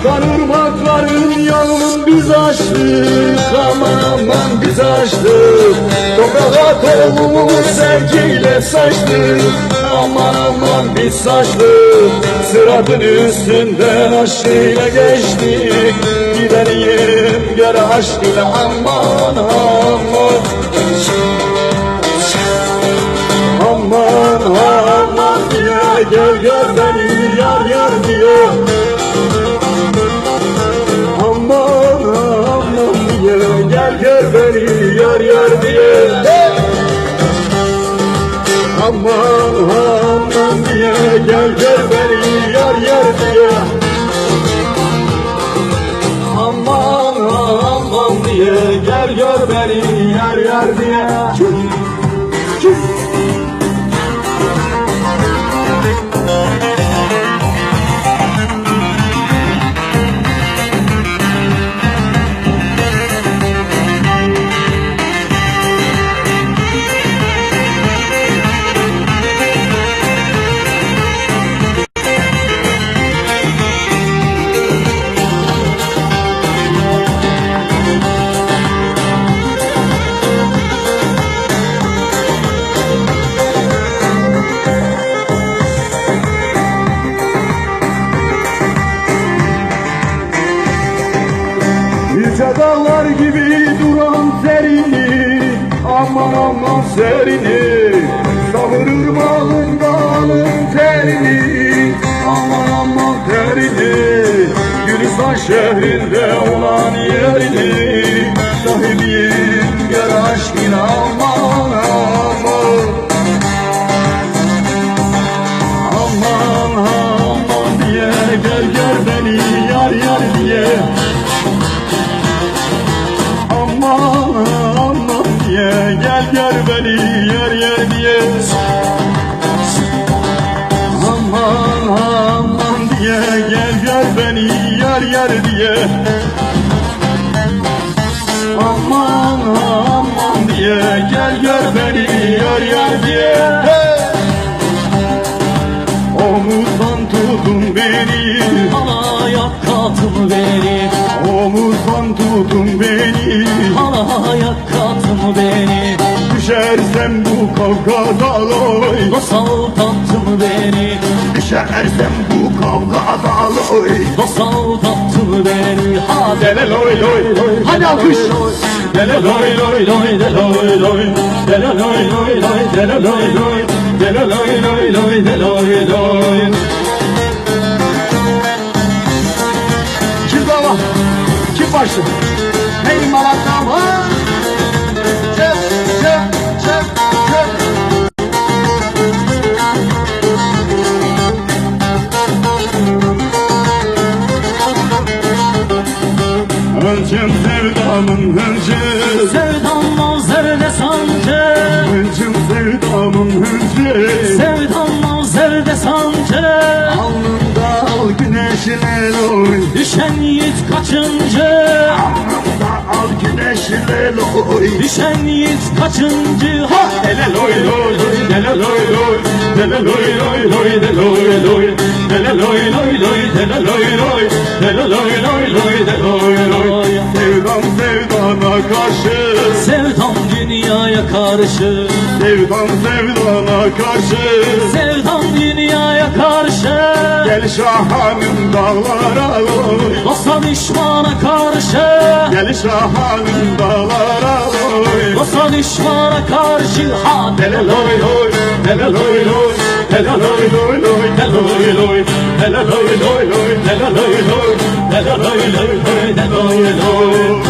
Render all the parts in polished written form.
Kanırmakların yolunu biz açtık, aman aman biz açtık. Toprağa tohumu sevgiyle saçtık, aman aman biz saçtık. Sıratın üstünden aşkıyla geçtik, gidelim gel aşkıyla aman aman. Aman aman diye gel gel beni yar yar diye. Aman aman diye gel gel beni yar yar diye. Aman aman diye gel gel beni yar yar diye. Aman aman diye gel gel beni yar yar diye. Yüce dağlar gibi duran serini, aman aman serini. Savurur malın dalın terini, aman aman terini. Gülistan şehrinde olan yerini, sahibiyim gel aşkına aman aman. Aman aman diye gel gel beni yar yar diye. Aman aman diye gel gel beni yer yer diye. Aman aman diye gel gel beni yer yer diye. Aman aman diye gel gel beni yer yer diye. Omuzdan tutun beni, Alaya katım beni, omuzdan tutun beni. alaya katım beni. Düşersem bu kavgada loy, Dost aldattın beni, düşersem bu kavgada loy. dost aldattın beni. Hadi Dele loy loy loy, hadi alkış. dele loy loy loy, dele loy loy, dele loy loy loy, dele loy loy, dele loy loy loy, dele loy loy. Kim dava? Kim başı? Hey Malatya'm ha? Çek çek çek çek. Hıncım sevdamın hıncı, Sevdamla zerde sancı, hıncım sevdamın hıncı. sevdamla zerde sancı. Alnımda al güneşine loy, Düşen yiğit kaçıncı, alnımda al güneşine loy. düşen yiğit kaçıncı. Ha! Dele loy loy loy, dele loy loy, dele loy loy loy, dele loy loy, dele loy loy loy, dele loy loy, dele loy loy loy, dele loy loy. Sevdam sevdana karşı, Sevdam dünyaya karşı, sevdam sevdana karşı. sevdam dünyaya karşı. Gel şahanım dağlara loy, Dosta düşmana karşı, gel şahanım dağlara loy. dosta düşmana karşı. Ha! Dele loy loy, dele loy loy, dele loy loy loy, dele loy loy, dele loy loy loy, dele loy loy, dele loy loy loy, dele loy loy.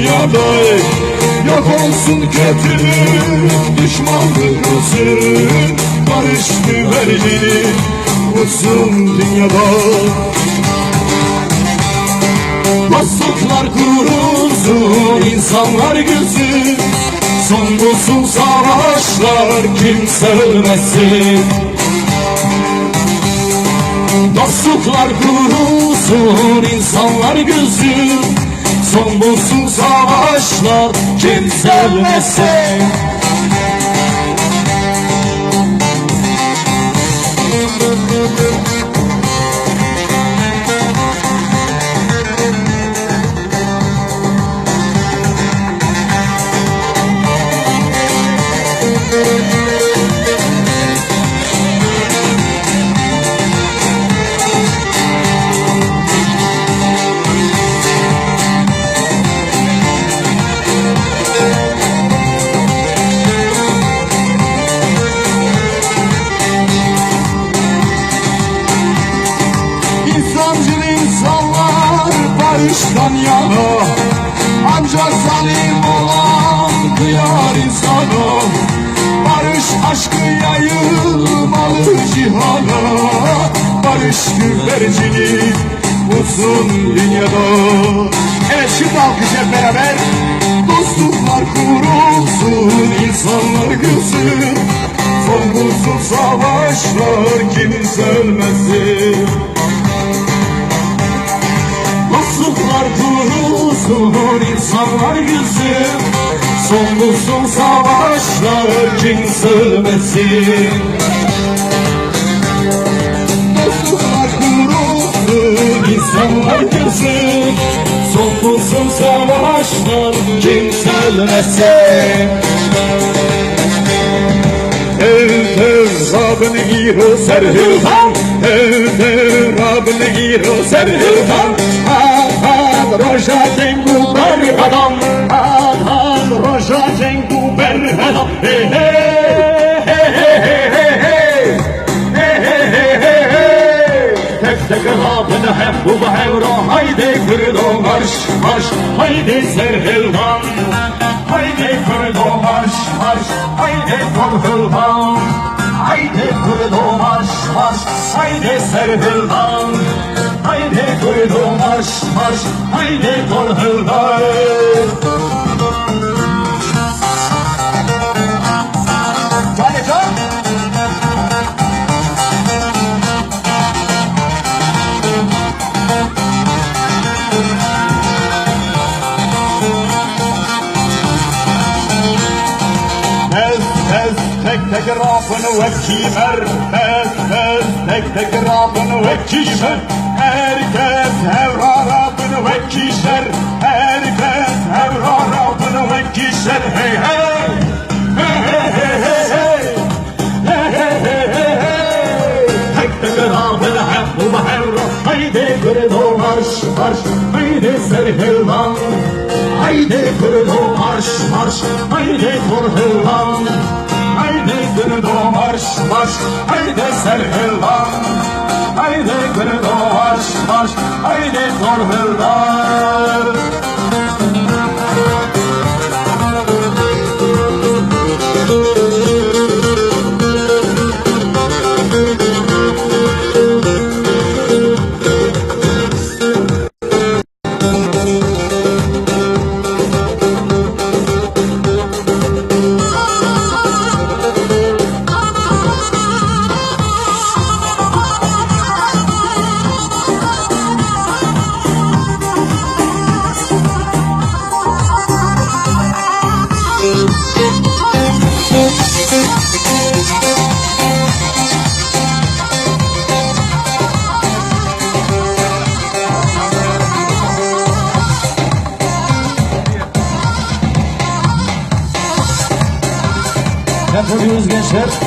dünyada. Yok olsun kötülük, düşmanlık olsun, barış güvercini uçsun dünyada. Dostluklar kurulsun, insanlar gülsün, son bulsun savaşlar, kimse ölmesin. Dostluklar kurulsun, insanlar gülsün, son bulsun savaşlar, kimse ölmesin. İnsanlar barıştan yana, ancak zalim olan kıyar insana. Barış aşkı yayılmalı cihana, barış güvercini uçsun dünyada. Evet, şimdi alkış hep beraber. Dostluklar kurulsun, insanlar gülsün, son bulsun savaşlar, kimse ölmesin. Dostluklar kurulsun, insanlar gülsün, son bulsun savaşlar, kimse ölmesin. Dostluklar kurulsun, insanlar gülsün, son bulsun savaşlar, kimse ölmesin. Rabın giro serhilhan, Rabın giro serhilhan. Roja tengu berhadam, roja tengu berhadam. Hey hey hey hey hey hey hey hey hey hey. Tek tek Rabın hem bu hevro, haydi kırdo marş marş, haydi serhilhan, haydi kırdo marş marş, haydi korhilhan, haydi kırdo marş marş, haydi serhilhan, haydi kırdo marş marş, haydi korhilhan. Tek tek Rabbını ve kimer, tek tek Rabbını ve kimer. Herkes hevra Rabbını ve kişer, herkes hevra Rabbını ve kişer. Hey hey hey hey hey hey hey hey hey hey. Tek tek Rabbını hep bu hevra, haydi kırdo marş marş, haydi serhilhan, haydi kırdo marş marş, haydi korhilhan, haydi kırdo marş marş, haydi serhilhan, haydi kırdo marş marş, haydi korhilhan. Yapıyoruz gençler.